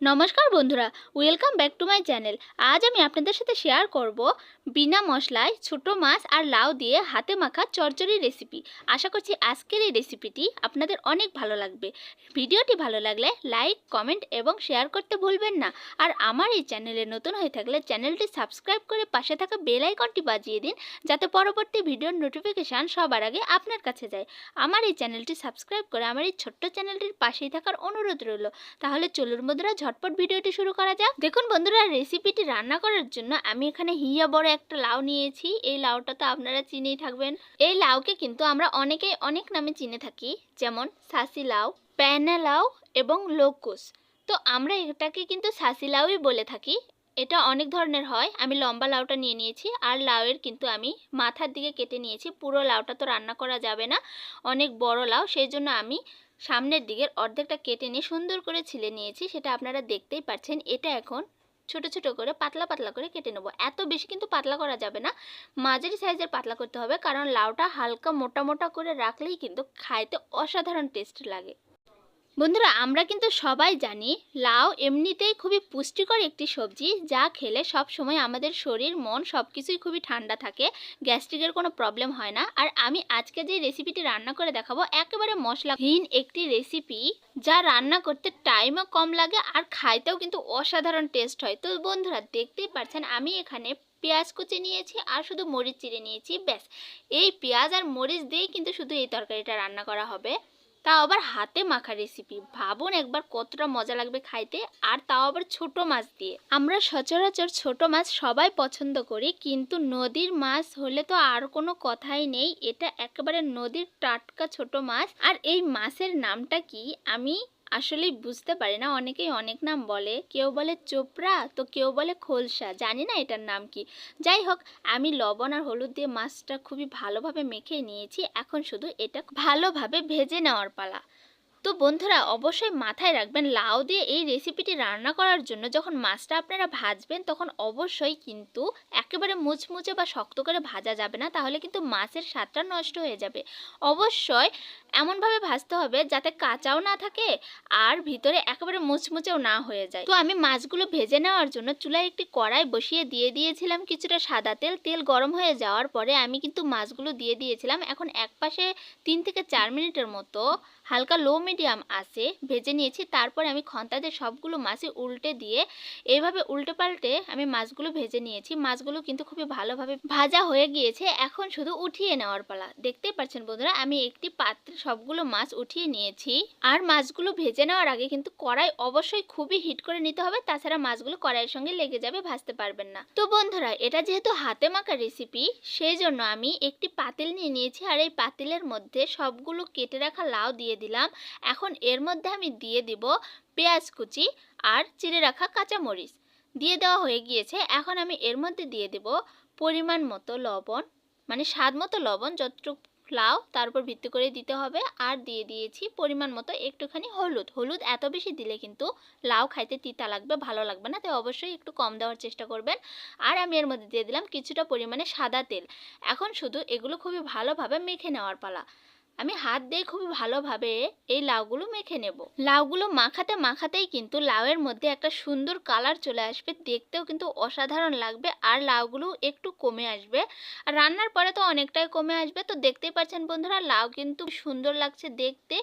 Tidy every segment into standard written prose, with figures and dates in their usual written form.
নমস্কার বন্ধুরা, welcome back to my channel. আজ আমি আপনাদের সাথে শেয়ার করব বিনা মশলায় ছোট মাছ আর লাউ দিয়ে হাতে মাখা চচ্চড়ি রেসিপি। আশা করছি আজকের এই রেসিপিটি আপনাদের অনেক ভালো লাগবে। ভিডিওটি ভালো লাগলে লাইক, কমেন্ট এবং শেয়ার করতে ভুলবেন না। আর আমার এই চ্যানেলে নতুন হয়ে থাকলে চ্যানেলটি সাবস্ক্রাইব করে পাশে থাকা বেল আইকনটি বাজিয়ে দিন, যাতে পরবর্তী ভিডিওর নোটিফিকেশান সবার আগে আপনার কাছে যায়। আমার এই চ্যানেলটি সাবস্ক্রাইব করে আমার এই ছোট্ট চ্যানেলটির পাশেই থাকার অনুরোধ রইল। তাহলে চলুন বন্ধুরা, ঝটপট ভিডিওটি শুরু করা যাক। দেখুন বন্ধুরা, রেসিপিটি রান্না করার জন্য আমি এখানে হিয়া বড় একটা লাউ নিয়েছি। এই লাউটা তো আপনারা চিনেই থাকবেন। এই লাউকে কিন্তু আমরা অনেকেই অনেক নামে চিনে থাকি, যেমন সাসি লাউ, প্যানা লাউ এবং লোকুস। তো আমরা এটাকে কিন্তু সাসি লাউই বলে থাকি। এটা অনেক ধরনের হয়। আমি লম্বা লাউটা নিয়ে নিয়েছি, আর লাউয়ের কিন্তু আমি মাথার দিকে কেটে নিয়েছি। পুরো লাউটা তো রান্না করা যাবে না, অনেক বড় লাউ, সেই জন্য আমি সামনের দিকের অর্ধেকটা কেটে নিয়ে সুন্দর করে ছিলে নিয়েছি। সেটা আপনারা দেখতেই পাচ্ছেন। এটা এখন ছোট ছোট করে পাতলা পাতলা করে কেটে নেব। এত বেশি কিন্তু পাতলা করা যাবে না, মাঝারি সাইজের পাতলা করতে হবে, কারণ লাউটা হালকা মোটা মোটা করে রাখলেই কিন্তু খাইতে অসাধারণ টেস্ট লাগে। বন্ধুরা, আমরা কিন্তু সবাই জানি লাউ এমনিতেই খুবই পুষ্টিকর একটি সবজি, যা খেলে সব সময় আমাদের শরীর মন সব কিছুই খুবই ঠান্ডা থাকে, গ্যাস্ট্রিকের কোনো প্রবলেম হয় না। আর আমি আজকে যে রেসিপিটি রান্না করে দেখাবো একেবারে মশলাহীন একটি রেসিপি, যা রান্না করতে টাইমও কম লাগে আর খাইতেও কিন্তু অসাধারণ টেস্ট হয়। তো বন্ধুরা, দেখতেই পাচ্ছেন আমি এখানে পেঁয়াজ কুচি নিয়েছি আর শুধু মরিচ চিড়ে নিয়েছি। ব্যাস, এই পেঁয়াজ আর মরিচ দিয়েই কিন্তু শুধু এই তরকারিটা রান্না করা হবে। তাও আবার হাতে মাখা রেসিপি। ভাবুন একবার কতটা মজা লাগবে খাইতে, আর তাও আবার ছোট মাছ দিয়ে। আমরা সচরাচর ছোট মাছ সবাই পছন্দ করি, কিন্তু নদীর মাছ হলে তো আর কোনো কথাই নেই। এটা একেবারে নদীর টাটকা ছোট মাছ। আর এই মাছের নামটা কি আমি আসলেই বুঝতে পারি না। অনেকেই অনেক নাম বলে, কেউ বলে চোপড়া, তো কেউ বলে খোলসা, জানি না এটার নাম কি। যাই হোক, আমি লবণ আর হলুদ দিয়ে মাছটা খুবই ভালোভাবে মেখে নিয়েছি। এখন শুধু এটা ভালোভাবে ভেজে নেওয়ার পালা। তো বন্ধুরা, অবশ্যই মাথায় রাখবেন, লাউ দিয়ে এই রেসিপিটি রান্না করার জন্য যখন মাছটা আপনারা ভাজবেন, তখন অবশ্যই কিন্তু একেবারে মুচমুচে বা শক্ত করে ভাজা যাবে না, তাহলে কিন্তু মাছের স্বাদটা নষ্ট হয়ে যাবে। অবশ্যই এমনভাবে ভাজতে হবে যাতে কাঁচাও না থাকে আর ভিতরে একেবারে মুচমুচেও না হয়ে যায়। তো আমি মাছগুলো ভেজে নেওয়ার জন্য চুলায় একটি কড়াই বসিয়ে দিয়ে দিয়েছিলাম কিছুটা সাদা তেল। তেল গরম হয়ে যাওয়ার পরে আমি কিন্তু মাছগুলো দিয়ে দিয়েছিলাম। এখন এক পাশে 3 থেকে 4 মিনিটের মতো হালকা লো মিডিয়াম আছে ভেজে নিয়েছি। তারপর আমি খন্তাতে সবগুলো মাছই উল্টে দিয়ে এইভাবে উল্টে পাল্টে আমি মাছগুলো ভেজে নিয়েছি। মাছগুলো কিন্তু খুবই ভালোভাবে ভাজা হয়ে গিয়েছে। এখন শুধু উঠিয়ে নেওয়ার পালা। দেখতেই পাচ্ছেন বন্ধুরা, আমি একটি পাত্রে সবগুলো মাছ উঠিয়ে নিয়েছি। আর মাছগুলো ভেজে নেওয়ার আগে কিন্তু কড়াই অবশ্যই খুবই হিট করে নিতে হবে, তাছাড়া মাছগুলো কড়াইয়ের সঙ্গে লেগে যাবে, ভাজতে পারবেন না। তো বন্ধুরা, এটা যেহেতু হাতে মাখা রেসিপি, সেই জন্য আমি একটি পাতিল নিয়ে নিয়েছি, আর এই পাতিলের মধ্যে সবগুলো কেটে রাখা লাউ দিয়ে দিলাম। এখন এর মধ্যে আমি দিয়ে দিব পেঁয়াজ কুচি আর চিড়ে রাখা কাঁচামরিচ। দিয়ে দেওয়া হয়ে গিয়েছে। এখন আমি এর মধ্যে দিয়ে দেব পরিমাণ মতো লবণ, মানে স্বাদ মতো লবণ, যতটুকু লাউ তার উপর ভিত্তি করে দিতে হবে। আর দিয়ে দিয়েছি পরিমাণ মতো একটুখানি হলুদ। হলুদ এত বেশি দিলে কিন্তু লাউ খাইতে তিতা লাগবে, ভালো লাগবে না, তাই অবশ্যই একটু কম দেওয়ার চেষ্টা করবেন। আর আমি এর মধ্যে দিয়ে দিলাম কিছুটা পরিমাণে সাদা তেল। এখন শুধু এগুলো খুবই ভালোভাবে মেখে নেওয়ার পালা। আমি হাত দিয়ে খুবই ভালোভাবে এই লাউগুলো মেখে নেব। লাউগুলো মাখাতে মাখাতেই কিন্তু লাউয়ের মধ্যে একটা সুন্দর কালার চলে আসবে, দেখতেও কিন্তু অসাধারণ লাগবে, আর লাউগুলো একটু কমে আসবে। আর রান্নার পরে তো অনেকটাই কমে আসবে। তো দেখতেই পাচ্ছেন বন্ধুরা, লাউ কিন্তু সুন্দর লাগছে দেখতে,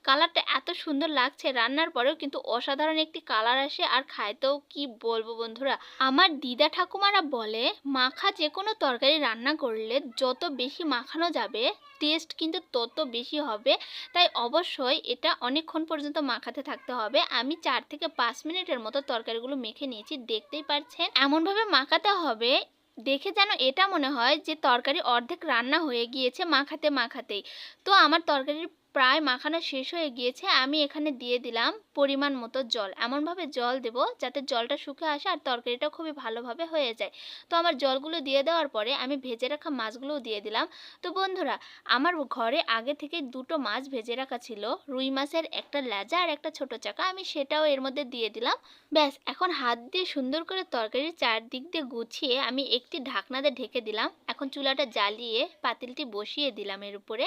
কালারটা এত সুন্দর লাগছে। রান্নার পরেও কিন্তু অসাধারণ একটি কালার আসে, আর খাইতেও কি বলবো বন্ধুরা, আমার দিদা ঠাকুমারা বলে মাখা যে কোনো তরকারি রান্না করলে যত বেশি মাখানো যাবে টেস্ট কিন্তু তত বেশি হবে। তাই অবশ্যই এটা অনেকক্ষণ পর্যন্ত মাখাতে থাকতে হবে। আমি 4 থেকে 5 মিনিটের মতো তরকারিগুলো মেখে নিয়েছি। দেখতেই পাচ্ছেন এমনভাবে মাখাতে হবে দেখে যেন এটা মনে হয় যে তরকারি অর্ধেক রান্না হয়ে গিয়েছে মাখাতে মাখাতেই। তো আমার তরকারির প্রায় মাখানো শেষ হয়ে গিয়েছে। আমি এখানে দিয়ে দিলাম পরিমাণ মতো জল। এমনভাবে জল দেব যাতে জলটা শুকিয়ে আসে আর তরকারিটা খুবই ভালোভাবে হয়ে যায়। তো আমার জলগুলো দিয়ে দেওয়ার পরে আমি ভেজে রাখা মাছগুলোও দিয়ে দিলাম। তো বন্ধুরা, আমার ঘরে আগে থেকে দুটো মাছ ভেজে রাখা ছিল, রুই মাছের একটা লেজা আর একটা ছোট চাকা, আমি সেটাও এর মধ্যে দিয়ে দিলাম। ব্যাস, এখন হাত দিয়ে সুন্দর করে তরকারির চারদিক দিয়ে গুছিয়ে আমি একটি ঢাকনা দিয়ে ঢেকে দিলাম। এখন চুলাটা জ্বালিয়ে পাতিলটি বসিয়ে দিলাম এর উপরে।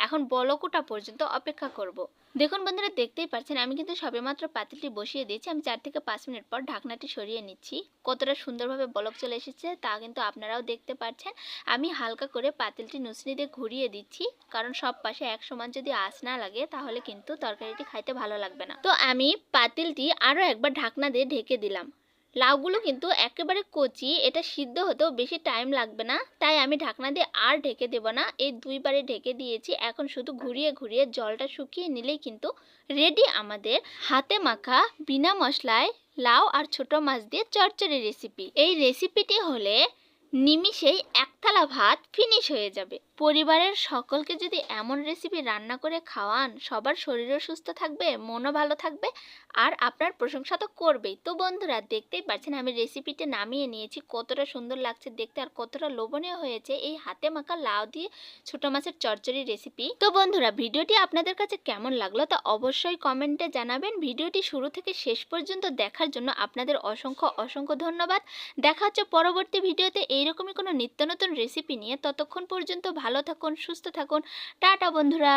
এখন বলকোটা পর্যন্ত পর্যন্ত অপেক্ষা করব। দেখুন বন্ধুরা, দেখতেই পাচ্ছেন আমি কিন্তু সবেমাত্র পাতিলটি বসিয়ে দিয়েছি। আমি 4 থেকে 5 মিনিট পর ঢাকনাটি সরিয়ে নিচ্ছি। কতটা সুন্দরভাবে বলক চলে এসেছে তা কিন্তু আপনারাও দেখতে পাচ্ছেন। আমি হালকা করে পাতিলটি নুচনি দিয়ে ঘুরিয়ে দিচ্ছি, কারণ সব পাশে এক সমান যদি আঁচ না লাগে তাহলে কিন্তু তরকারিটি খাইতে ভালো লাগবে না। তো আমি পাতিলটি আরও একবার ঢাকনা দিয়ে ঢেকে দিলাম। লাউগুলো কিন্তু একেবারে কচি, এটা সিদ্ধ হতেও বেশি টাইম লাগবে না, তাই আমি ঢাকনা দিয়ে আর ঢেকে দেব না। এই 2 বারে ঢেকে দিয়েছি। এখন শুধু ঘুরিয়ে ঘুরিয়ে জলটা শুকিয়ে নিলেই কিন্তু রেডি আমাদের হাতে মাখা বিনা মশলায় লাউ আর ছোট মাছ দিয়ে চচ্চড়ি রেসিপি। এই রেসিপিটি হলে নিমিষেই এক থালা ভাত ফিনিশ হয়ে যাবে। পরিবারের সকলকে যদি এমন রেসিপি রান্না করে খাওয়ান, সবার শরীরও সুস্থ থাকবে, মনও ভালো থাকবে, আর আপনার প্রশংসা তো করবেই। তো বন্ধুরা, দেখতেই পাচ্ছেন আমি রেসিপিটি নামিয়ে নিয়েছি। কতটা সুন্দর লাগছে দেখতে আর কতটা লোভনীয় হয়েছে এই হাতে মাখা লাউ দিয়ে ছোট মাছের চচ্চড়ি রেসিপি। তো বন্ধুরা, ভিডিওটি আপনাদের কাছে কেমন লাগলো তা অবশ্যই কমেন্টে জানাবেন। ভিডিওটি শুরু থেকে শেষ পর্যন্ত দেখার জন্য আপনাদের অসংখ্য অসংখ্য ধন্যবাদ। দেখা হচ্ছে পরবর্তী ভিডিওতে এইরকমই কোনো নিত্য নতুন রেসিপি নিয়ে। ততক্ষণ পর্যন্ত ভালো থাকুন, সুস্থ থাকুন। টাটা বন্ধুরা।